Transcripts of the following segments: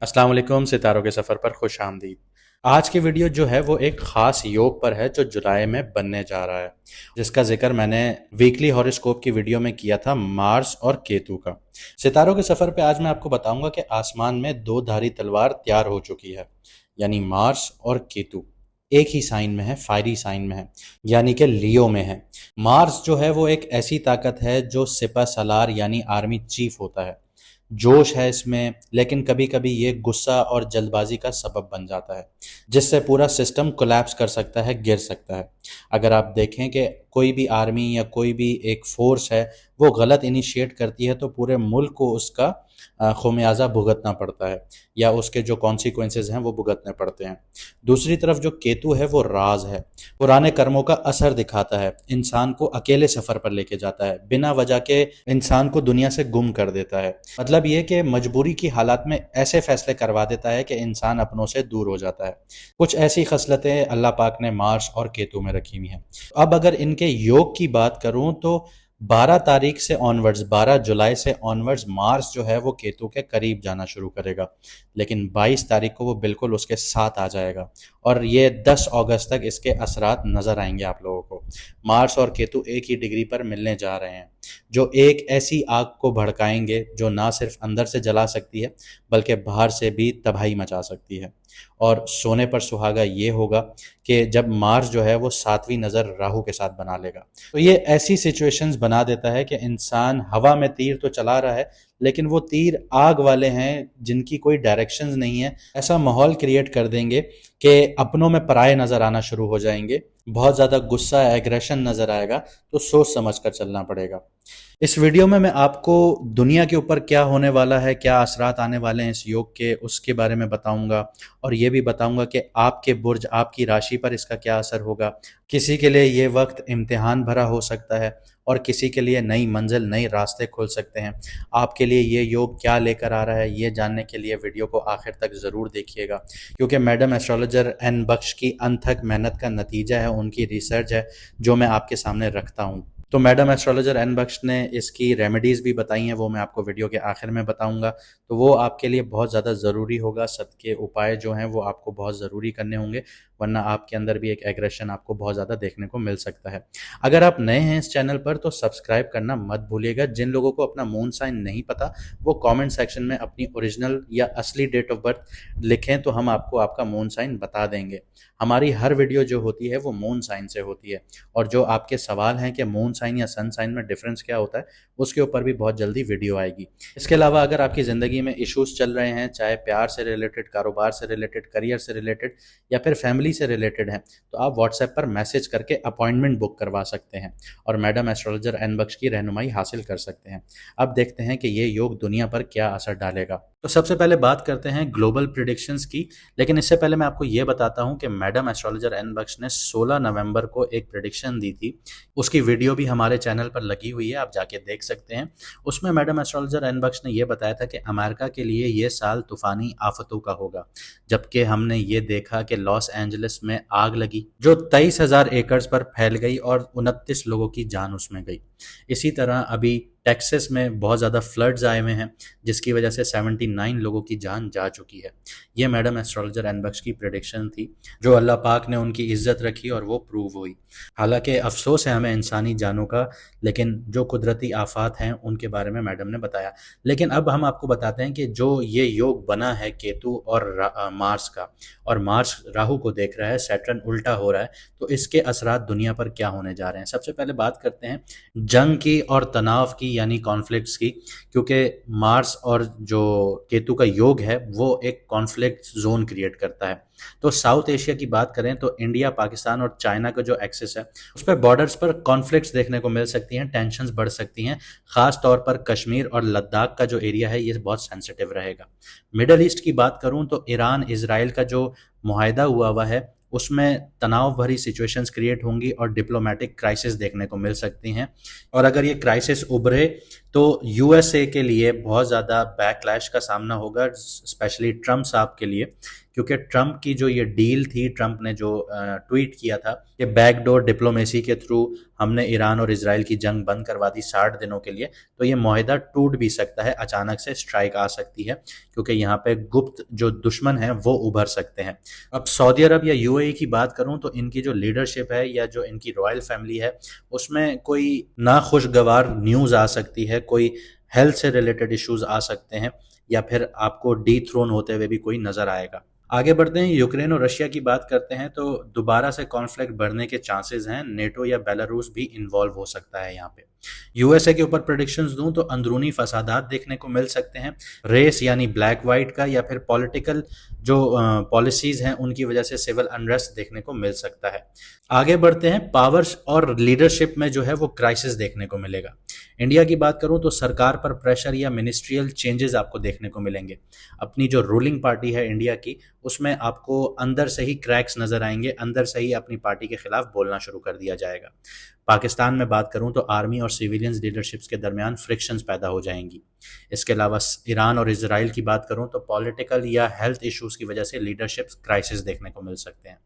अस्सलाम वालेकुम। सितारों के सफ़र पर खुश आमदीद। आज की वीडियो जो है वो एक ख़ास योग पर है जो जुलाई में बनने जा रहा है, जिसका जिक्र मैंने वीकली हॉरोस्कोप की वीडियो में किया था, मार्स और केतु का। सितारों के सफ़र पे आज मैं आपको बताऊंगा कि आसमान में दो धारी तलवार तैयार हो चुकी है, यानी मार्स और केतु एक ही साइन में है, फायरी साइन में है, यानी कि लियो में है। मार्स जो है वो एक ऐसी ताकत है जो सिपह सलार यानी आर्मी चीफ होता है। जोश है इसमें, लेकिन कभी कभी ये गुस्सा और जल्दबाजी का सबब बन जाता है, जिससे पूरा सिस्टम कोलैप्स कर सकता है, गिर सकता है। अगर आप देखें कि कोई भी आर्मी या कोई भी एक फोर्स है वो गलत इनिशिएट करती है तो पूरे मुल्क को उसका खुमियाजा भुगतना पड़ता है, या उसके जो कॉन्सिक्वेंसेज हैं वो भुगतने पड़ते हैं। दूसरी तरफ जो केतु है वो राज है, पुराने कर्मों का असर दिखाता है, इंसान को अकेले सफर पर लेके जाता है, बिना वजह के इंसान को दुनिया से गुम कर देता है। मतलब ये कि मजबूरी की हालात में ऐसे फैसले करवा देता है कि इंसान अपनों से दूर हो जाता है। कुछ ऐसी खसलतें अल्लाह पाक ने मार्स और केतु में रखी हुई हैं। अब अगर इनके योग की बात करूं तो 12 तारीख से ऑनवर्ड्स, 12 जुलाई से ऑनवर्ड्स मार्स जो है वो केतु के करीब जाना शुरू करेगा, लेकिन 22 तारीख को वो बिल्कुल उसके साथ आ जाएगा और ये 10 अगस्त तक इसके असरात नज़र आएंगे आप लोगों को। मार्स और केतु एक ही डिग्री पर मिलने जा रहे हैं, जो एक ऐसी आग को भड़काएंगे जो ना सिर्फ अंदर से जला सकती है बल्कि बाहर से भी तबाही मचा सकती है। और सोने पर सुहागा ये होगा कि जब मार्स जो है वो सातवीं नज़र राहु के साथ बना लेगा, तो ये ऐसी सिचुएशंस बना देता है कि इंसान हवा में तीर तो चला रहा है लेकिन वो तीर आग वाले हैं जिनकी कोई डायरेक्शंस नहीं है। ऐसा माहौल क्रिएट कर देंगे कि अपनों में पराये नज़र आना शुरू हो जाएंगे, बहुत ज़्यादा गुस्सा एग्रेशन नज़र आएगा, तो सोच समझ कर चलना पड़ेगा। इस वीडियो में मैं आपको दुनिया के ऊपर क्या होने वाला है, क्या असरात आने वाले हैं इस योग के, उसके बारे में बताऊंगा और ये भी बताऊंगा कि आपके बुर्ज, आपकी राशि पर इसका क्या असर होगा। किसी के लिए ये वक्त इम्तिहान भरा हो सकता है और किसी के लिए नई मंजिल, नए रास्ते खुल सकते हैं। आपके लिए ये योग क्या लेकर आ रहा है, ये जानने के लिए वीडियो को आखिर तक ज़रूर देखिएगा, क्योंकि मैडम एस्ट्रोलॉजर एन बख्श की अनथक मेहनत का नतीजा है, उनकी रिसर्च है जो मैं आपके सामने रखता हूँ। तो मैडम एस्ट्रोलॉजर एन बख्श ने इसकी रेमेडीज़ भी बताई हैं, वो मैं आपको वीडियो के आखिर में बताऊंगा। तो वो आपके लिए बहुत ज़्यादा ज़रूरी होगा, सदके उपाय जो हैं वो आपको बहुत ज़रूरी करने होंगे, वरना आपके अंदर भी एक एग्रेशन आपको बहुत ज़्यादा देखने को मिल सकता है। अगर आप नए हैं इस चैनल पर तो सब्सक्राइब करना मत भूलिएगा। जिन लोगों को अपना मून साइन नहीं पता वो कमेंट सेक्शन में अपनी ओरिजिनल या असली डेट ऑफ बर्थ लिखें तो हम आपको आपका मून साइन बता देंगे। हमारी हर वीडियो जो होती है वो मून साइन से होती है, और जो आपके सवाल हैं कि मून साइन या सन साइन में डिफरेंस क्या होता है, उसके ऊपर भी बहुत जल्दी वीडियो आएगी। इसके अलावा अगर आपकी ज़िंदगी में इश्यूज चल रहे हैं, चाहे प्यार से रिलेटेड, कारोबार से रिलेटेड, करियर से रिलेटेड या फिर फैमिली से रिलेटेड हैं, तो आप व्हाट्सएप पर मैसेज करके अपॉइंटमेंट बुक करवा सकते हैं और मैडम एस्ट्रोलॉजर एन बख्श की रहनुमाई हासिल कर सकते हैं। अब देखते हैं कि ये योग दुनिया पर क्या असर डालेगा। तो सबसे पहले बात करते हैं ग्लोबल प्रिडिक्शंस की, लेकिन इससे पहले मैं आपको ये बताता हूं कि मैडम एस्ट्रोलॉजर एन बख्श ने 16 नवंबर को एक प्रिडिक्शन दी थी। उसकी वीडियो भी हमारे चैनल पर लगी हुई है, आप जाके देख सकते हैं। उसमें मैडम एस्ट्रोलॉजर एन बख्श ने यह बताया था कि अमेरिका के लिए ये साल तूफानी आफतों का होगा, जबकि हमने ये देखा कि लॉस एंजलिस में आग लगी जो 23,000 एकड़ पर फैल गई और 29 लोगों की जान उसमें गई। इसी तरह अभी टेक्सास में बहुत ज़्यादा फ्लड्स आए हुए हैं जिसकी वजह से 79 लोगों की जान जा चुकी है। ये मैडम एस्ट्रोलॉजर एन बख्श की प्रेडिक्शन थी, जो अल्लाह पाक ने उनकी इज्जत रखी और वो प्रूव हुई। हालांकि अफसोस है हमें इंसानी जानों का, लेकिन जो कुदरती आफात हैं उनके बारे में मैडम ने बताया। लेकिन अब हम आपको बताते हैं कि जो ये योग बना है केतु और मार्स का, और मार्स राहु को देख रहा है, सैटर्न उल्टा हो रहा है, तो इसके असरात दुनिया पर क्या होने जा रहे हैं। सबसे पहले बात करते हैं जंग की और तनाव की, यानी कॉन्फ्लिक्ट्स की, क्योंकि मार्स और जो केतु का योग है वो एक कॉन्फ्लिक्ट जोन क्रिएट करता है। तो साउथ एशिया की बात करें तो इंडिया, पाकिस्तान और चाइना का जो एक्सेस है उस पर बॉर्डर्स पर कॉन्फ्लिक्ट्स देखने को मिल सकती हैं, टेंशन्स बढ़ सकती हैं। खास तौर पर कश्मीर और लद्दाख का जो एरिया है ये बहुत सेंसिटिव रहेगा। मिडल ईस्ट की बात करूं तो ईरान इजराइल का जो मुआहदा हुआ है उसमें तनाव भरी सिचुएशंस क्रिएट होंगी और डिप्लोमेटिक क्राइसिस देखने को मिल सकती हैं। और अगर ये क्राइसिस उभरे तो यूएसए के लिए बहुत ज़्यादा बैकलैश का सामना होगा, स्पेशली ट्रम्प साहब के लिए, क्योंकि ट्रम्प की जो ये डील थी, ट्रम्प ने जो ट्वीट किया था कि बैकडोर डिप्लोमेसी के थ्रू हमने ईरान और इसराइल की जंग बंद करवा दी 60 दिनों के लिए, तो ये माहिदा टूट भी सकता है, अचानक से स्ट्राइक आ सकती है, क्योंकि यहाँ पे गुप्त जो दुश्मन हैं वो उभर सकते हैं। अब सऊदी अरब या यूएई की बात करूं तो इनकी जो लीडरशिप है या जो इनकी रॉयल फैमिली है, उसमें कोई नाखुशगवार न्यूज़ आ सकती है, कोई हेल्थ से रिलेटेड इश्यूज आ सकते हैं, या फिर आपको डी थ्रोन होते हुए भी कोई नजर आएगा। आगे बढ़ते हैं, यूक्रेन और रशिया की बात करते हैं तो दोबारा से कॉन्फ्लिक्ट बढ़ने के चांसेस हैं, नेटो या बेलारूस भी इन्वॉल्व हो सकता है यहाँ पे। यूएसए के ऊपर प्रेडिक्शंस दूं तो अंदरूनी फसादात देखने को मिल सकते हैं, रेस यानी ब्लैक वाइट का, या फिर पॉलिटिकल जो पॉलिसीज हैं उनकी वजह से सिविल अनरेस्ट देखने को मिल सकता है। आगे बढ़ते हैं, पावर्स और लीडरशिप में जो है वो क्राइसिस देखने को मिलेगा। इंडिया की बात करूं तो सरकार पर प्रेशर या मिनिस्ट्रियल चेंजेस आपको देखने को मिलेंगे। अपनी जो रूलिंग पार्टी है इंडिया की, उसमें आपको अंदर से ही क्रैक्स नजर आएंगे, अंदर से ही अपनी पार्टी के खिलाफ बोलना शुरू कर दिया जाएगा। पाकिस्तान में बात करूं तो आर्मी और सिविलियंस लीडरशिप्स के दरमियान फ्रिक्शंस पैदा हो जाएंगी। इसके अलावा ईरान और इसराइल की बात करूं तो पॉलिटिकल या हेल्थ इश्यूज की वजह से लीडरशिप क्राइसिस देखने को मिल सकते हैं।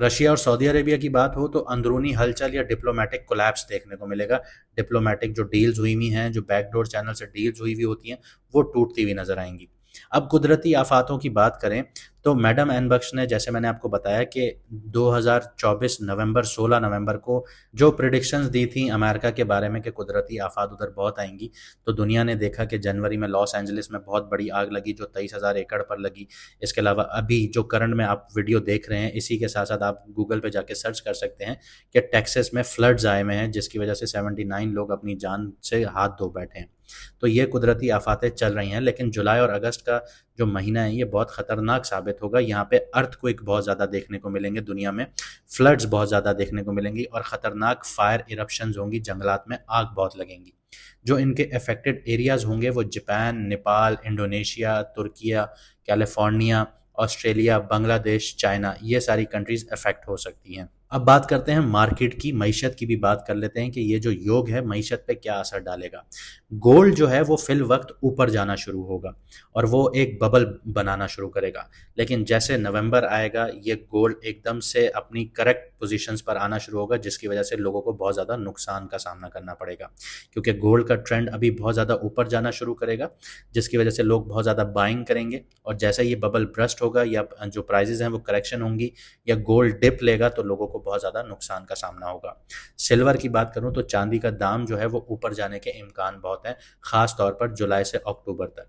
रशिया और सऊदी अरेबिया की बात हो तो अंदरूनी हलचल या डिप्लोमेटिक कोलैप्स देखने को मिलेगा। डिप्लोमेटिक जो डील्स हुई हुई हैं, जो बैकडोर चैनल से डील्स हुई हुई होती हैं, वो टूटती हुई नजर आएंगी। अब कुदरती आफातों की बात करें तो मैडम एन बख्श ने, जैसे मैंने आपको बताया कि 2024 नवंबर 16 नवंबर को जो प्रिडिक्शंस दी थी अमेरिका के बारे में कि कुदरती आफात उधर बहुत आएंगी, तो दुनिया ने देखा कि जनवरी में लॉस एंजलिस में बहुत बड़ी आग लगी जो 23,000 एकड़ पर लगी। इसके अलावा अभी जो करंट में आप वीडियो देख रहे हैं, इसी के साथ साथ आप गूगल पे जाके सर्च कर सकते हैं कि टेक्सास में फ्लड्स आए हुए हैं, जिसकी वजह से 79 लोग अपनी जान से हाथ धो बैठे हैं। तो ये कुदरती आफातें चल रही हैं, लेकिन जुलाई और अगस्त का जो महीना है ये बहुत खतरनाक साबित होगा। यहाँ पे अर्थक्वेक बहुत ज़्यादा देखने को मिलेंगे दुनिया में, फ्लड्स बहुत ज़्यादा देखने को मिलेंगी और ख़तरनाक फायर इरप्शंस होंगी, जंगलात में आग बहुत लगेंगी। जो इनके अफेक्टेड एरियाज होंगे वो Japan, Nepal, Indonesia, Türkiye, California, Australia, Bangladesh, China, ये सारी कंट्रीज अफेक्ट हो सकती हैं। अब बात करते हैं मार्केट की, मईशत की भी बात कर लेते हैं कि ये जो योग है मईशत पे क्या असर डालेगा। गोल्ड जो है वो फिल वक्त ऊपर जाना शुरू होगा और वो एक बबल बनाना शुरू करेगा, लेकिन जैसे नवंबर आएगा ये गोल्ड एकदम से अपनी करेक्ट पोजीशंस पर आना शुरू होगा, जिसकी वजह से लोगों को बहुत ज़्यादा नुकसान का सामना करना पड़ेगा, क्योंकि गोल्ड का ट्रेंड अभी बहुत ज़्यादा ऊपर जाना शुरू करेगा, जिसकी वजह से लोग बहुत ज़्यादा बाइंग करेंगे। और जैसे ये बबल ब्रस्ट होगा या जो प्राइजेज हैं वो करेक्शन होंगी या गोल्ड डिप लेगा, तो लोगों को बहुत ज़्यादा नुकसान का सामना होगा। सिल्वर की बात करूं तो चांदी का दाम जो है वो ऊपर जाने के इम्कान बहुत हैं, खास तौर पर जुलाई से अक्टूबर तक।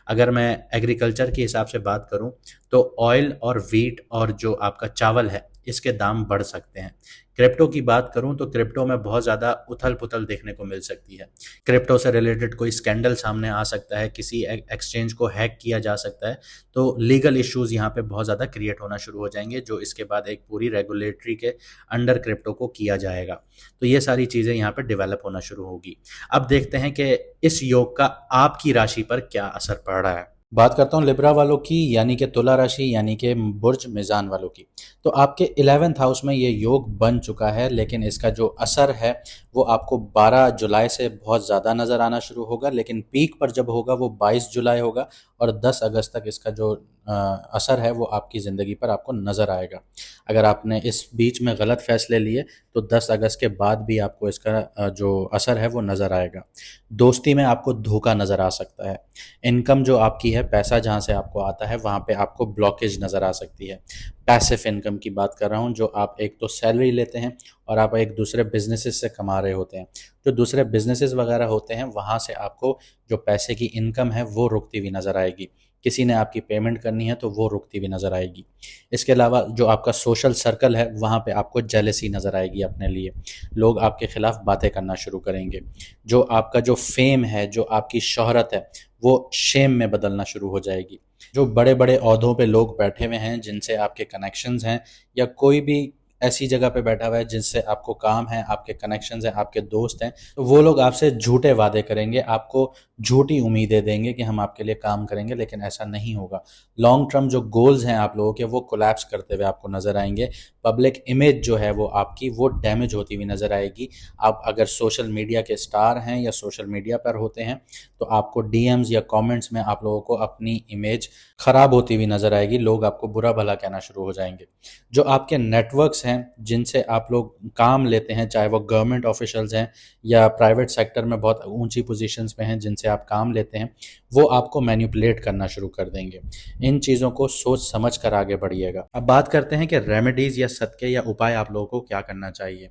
अगर मैं एग्रीकल्चर के हिसाब से बात करूं तो ऑयल और व्हीट और जो आपका चावल है इसके दाम बढ़ सकते हैं। क्रिप्टो की बात करूं तो क्रिप्टो में बहुत ज़्यादा उथल पुथल देखने को मिल सकती है। क्रिप्टो से रिलेटेड कोई स्कैंडल सामने आ सकता है, किसी एक्सचेंज को हैक किया जा सकता है, तो लीगल इश्यूज यहाँ पे बहुत ज़्यादा क्रिएट होना शुरू हो जाएंगे, जो इसके बाद एक पूरी रेगुलेटरी के अंडर क्रिप्टो को किया जाएगा। तो ये सारी चीज़ें यहाँ पे डेवलप होना शुरू होगी। अब देखते हैं कि इस योग का आपकी राशि पर क्या असर पड़ रहा है। बात करता हूँ लिब्रा वालों की, यानी कि तुला राशि, यानी कि बुर्ज मिजान वालों की। तो आपके 11th हाउस में ये योग बन चुका है, लेकिन इसका जो असर है वो आपको 12 जुलाई से बहुत ज़्यादा नज़र आना शुरू होगा, लेकिन पीक पर जब होगा वो 22 जुलाई होगा और 10 अगस्त तक इसका जो असर है वो आपकी ज़िंदगी पर आपको नज़र आएगा। अगर आपने इस बीच में गलत फैसले लिए तो 10 अगस्त के बाद भी आपको इसका जो असर है वो नज़र आएगा। दोस्ती में आपको धोखा नज़र आ सकता है। इनकम जो आपकी है, पैसा जहाँ से आपको आता है वहाँ पे आपको ब्लॉकेज नज़र आ सकती है। पैसिव इनकम की बात कर रहा हूँ, जो आप एक तो सैलरी लेते हैं और आप एक दूसरे बिजनेसेस से कमा रहे होते हैं। जो दूसरे बिजनेसेस वगैरह होते हैं वहाँ से आपको जो पैसे की इनकम है वो रुकती हुई नज़र आएगी। किसी ने आपकी पेमेंट करनी है तो वो रुकती हुई नज़र आएगी। इसके अलावा जो आपका सोशल सर्कल है वहाँ पे आपको जेलसी नज़र आएगी अपने लिए, लोग आपके खिलाफ बातें करना शुरू करेंगे। जो आपका जो फेम है, जो आपकी शोहरत है, वो शेम में बदलना शुरू हो जाएगी। जो बड़े बड़े ओहदों पे लोग बैठे हुए हैं जिनसे आपके कनेक्शंस हैं या कोई भी ऐसी जगह पे बैठा हुआ है जिनसे आपको काम है, आपके कनेक्शंस हैं, आपके दोस्त हैं, तो वो लोग आपसे झूठे वादे करेंगे, आपको झूठी उम्मीदें देंगे कि हम आपके लिए काम करेंगे, लेकिन ऐसा नहीं होगा। लॉन्ग टर्म जो गोल्स हैं आप लोगों के वो कोलैप्स करते हुए आपको नज़र आएंगे। पब्लिक इमेज जो है वो आपकी वो डैमेज होती हुई नज़र आएगी। आप अगर सोशल मीडिया के स्टार हैं या सोशल मीडिया पर होते हैं तो आपको डीएम्स या कमेंट्स में आप लोगों को अपनी इमेज खराब होती हुई नज़र आएगी, लोग आपको बुरा भला कहना शुरू हो जाएंगे। जो आपके नेटवर्क्स हैं जिनसे आप लोग काम लेते हैं, चाहे वो गवर्नमेंट ऑफिशियल्स हैं या प्राइवेट सेक्टर में बहुत ऊंची पोजीशंस पे हैं जिनसे आप काम लेते हैं, वो आपको मैनिपुलेट करना शुरू कर देंगे। इन चीज़ों को सोच समझ कर आगे बढ़िएगा। अब बात करते हैं कि रेमेडीज़ या सदक़े या उपाय आप लोगों को क्या करना चाहिए।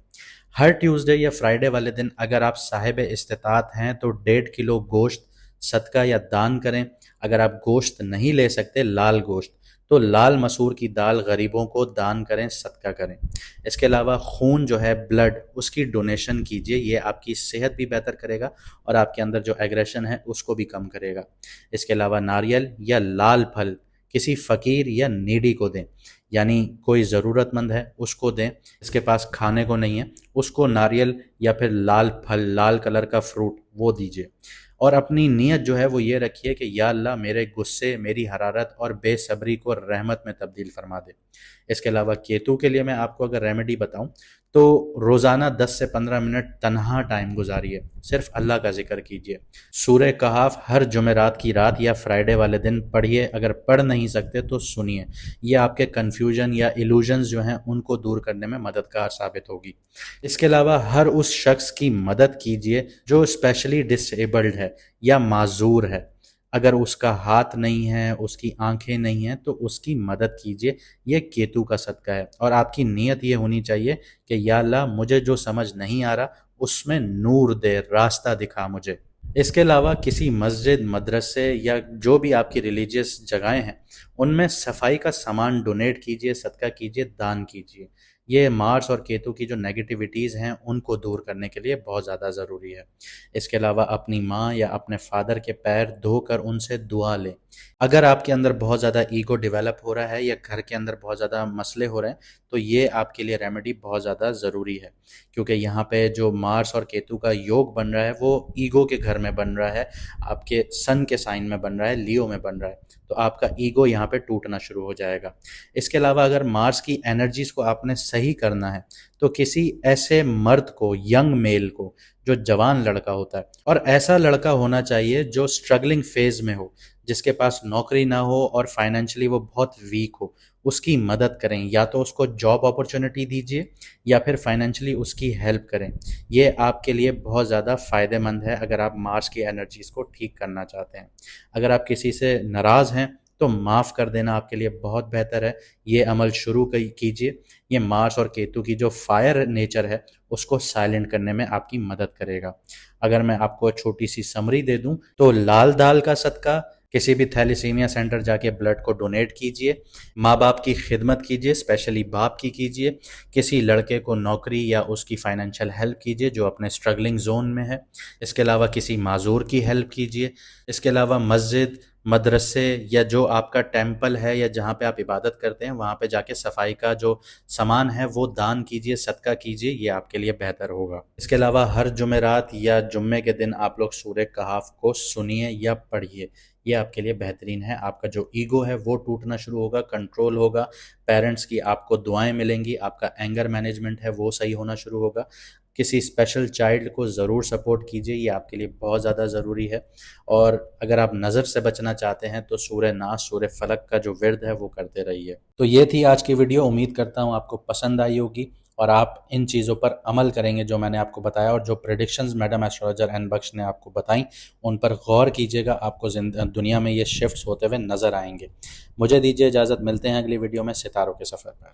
हर ट्यूसडे या फ्राइडे वाले दिन अगर आप साहिब इस्तिताअत हैं तो 1.5 किलो गोश्त सदका या दान करें। अगर आप गोश्त नहीं ले सकते, लाल गोश्त, तो लाल मसूर की दाल गरीबों को दान करें, सदका करें। इसके अलावा खून जो है, ब्लड, उसकी डोनेशन कीजिए। ये आपकी सेहत भी बेहतर करेगा और आपके अंदर जो एग्रेशन है उसको भी कम करेगा। इसके अलावा नारियल या लाल फल किसी फ़कीर या नीडी को दें, यानी कोई ज़रूरतमंद है उसको दें, इसके पास खाने को नहीं है उसको नारियल या फिर लाल फल, लाल कलर का फ्रूट वो दीजिए। और अपनी नीयत जो है वो ये रखिए कि या अल्लाह मेरे गुस्से, मेरी हरारत और बेसब्री को रहमत में तब्दील फरमा दे। इसके अलावा केतु के लिए मैं आपको अगर रेमेडी बताऊं तो रोज़ाना 10 से 15 मिनट तन्हा टाइम गुजारिए, सिर्फ अल्लाह का जिक्र कीजिए। सूरह कहाफ हर जुमेरात की रात या फ्राइडे वाले दिन पढ़िए। अगर पढ़ नहीं सकते तो सुनिए, ये आपके कन्फ्यूजन या इल्यूजन्स जो हैं उनको दूर करने में मददगार साबित होगी। इसके अलावा हर उस शख्स की मदद कीजिए जो स्पेशली डिसेबल्ड है या माजूर है। अगर उसका हाथ नहीं है, उसकी आंखें नहीं हैं, तो उसकी मदद कीजिए। ये केतु का सदका है और आपकी नीयत ये होनी चाहिए कि या अल्लाह मुझे जो समझ नहीं आ रहा उसमें नूर दे, रास्ता दिखा मुझे। इसके अलावा किसी मस्जिद, मदरसे या जो भी आपकी रिलीजियस जगहें हैं उनमें सफाई का सामान डोनेट कीजिए, सदका कीजिए, दान कीजिए। ये मार्स और केतु की जो नेगेटिविटीज़ हैं उनको दूर करने के लिए बहुत ज़्यादा ज़रूरी है। इसके अलावा अपनी माँ या अपने फादर के पैर धोकर उनसे दुआ लें। अगर आपके अंदर बहुत ज़्यादा ईगो डेवलप हो रहा है या घर के अंदर बहुत ज़्यादा मसले हो रहे हैं तो ये आपके लिए रेमेडी बहुत ज़्यादा ज़रूरी है, क्योंकि यहाँ पे जो मार्स और केतु का योग बन रहा है वो ईगो के घर में बन रहा है, आपके सन के साइन में बन रहा है, लियो में बन रहा है, तो आपका ईगो यहाँ पे टूटना शुरू हो जाएगा। इसके अलावा अगर मार्स की एनर्जीज को आपने सही करना है तो किसी ऐसे मर्द को, यंग मेल को, जो जवान लड़का होता है, और ऐसा लड़का होना चाहिए जो स्ट्रगलिंग फेज में हो, जिसके पास नौकरी ना हो और फाइनेंशियली वो बहुत वीक हो, उसकी मदद करें। या तो उसको जॉब अपॉर्चुनिटी दीजिए या फिर फाइनेंशियली उसकी हेल्प करें। ये आपके लिए बहुत ज़्यादा फ़ायदेमंद है अगर आप मार्स की एनर्जीज़ को ठीक करना चाहते हैं। अगर आप किसी से नाराज़ हैं तो माफ़ कर देना आपके लिए बहुत बेहतर है। ये अमल शुरू कीजिए। ये मार्स और केतु की जो फायर नेचर है उसको साइलेंट करने में आपकी मदद करेगा। अगर मैं आपको छोटी सी समरी दे दूं तो लाल दाल का सदका, किसी भी थैलेसीमिया सेंटर जाके ब्लड को डोनेट कीजिए, माँ बाप की खिदमत कीजिए, स्पेशली बाप की कीजिए, किसी लड़के को नौकरी या उसकी फाइनेंशियल हेल्प कीजिए जो अपने स्ट्रगलिंग जोन में है। इसके अलावा किसी माजूर की हेल्प कीजिए। इसके अलावा मस्जिद, मदरसे या जो आपका टेम्पल है या जहाँ पे आप इबादत करते हैं वहाँ पे जाके सफाई का जो सामान है वो दान कीजिए, सदका कीजिए, ये आपके लिए बेहतर होगा। इसके अलावा हर जुमेरात या जुम्मे के दिन आप लोग सूरह कहाफ को सुनिए या पढ़िए। ये आपके लिए बेहतरीन है। आपका जो ईगो है वो टूटना शुरू होगा, कंट्रोल होगा, पेरेंट्स की आपको दुआएं मिलेंगी, आपका एंगर मैनेजमेंट है वो सही होना शुरू होगा। किसी स्पेशल चाइल्ड को ज़रूर सपोर्ट कीजिए, ये आपके लिए बहुत ज़्यादा ज़रूरी है। और अगर आप नज़र से बचना चाहते हैं तो सूरह नास, सूरह फलक का जो विर्द है वो करते रहिए। तो ये थी आज की वीडियो। उम्मीद करता हूँ आपको पसंद आई होगी और आप इन चीज़ों पर अमल करेंगे जो मैंने आपको बताया, और जो प्रेडिक्शंस मैडम एस्ट्रोलॉजर एन बख्श ने आपको बताई उन पर गौर कीजिएगा। आपको दुनिया में ये शिफ्ट्स होते हुए नज़र आएंगे। मुझे दीजिए इजाज़त, मिलते हैं अगली वीडियो में सितारों के सफ़र पर।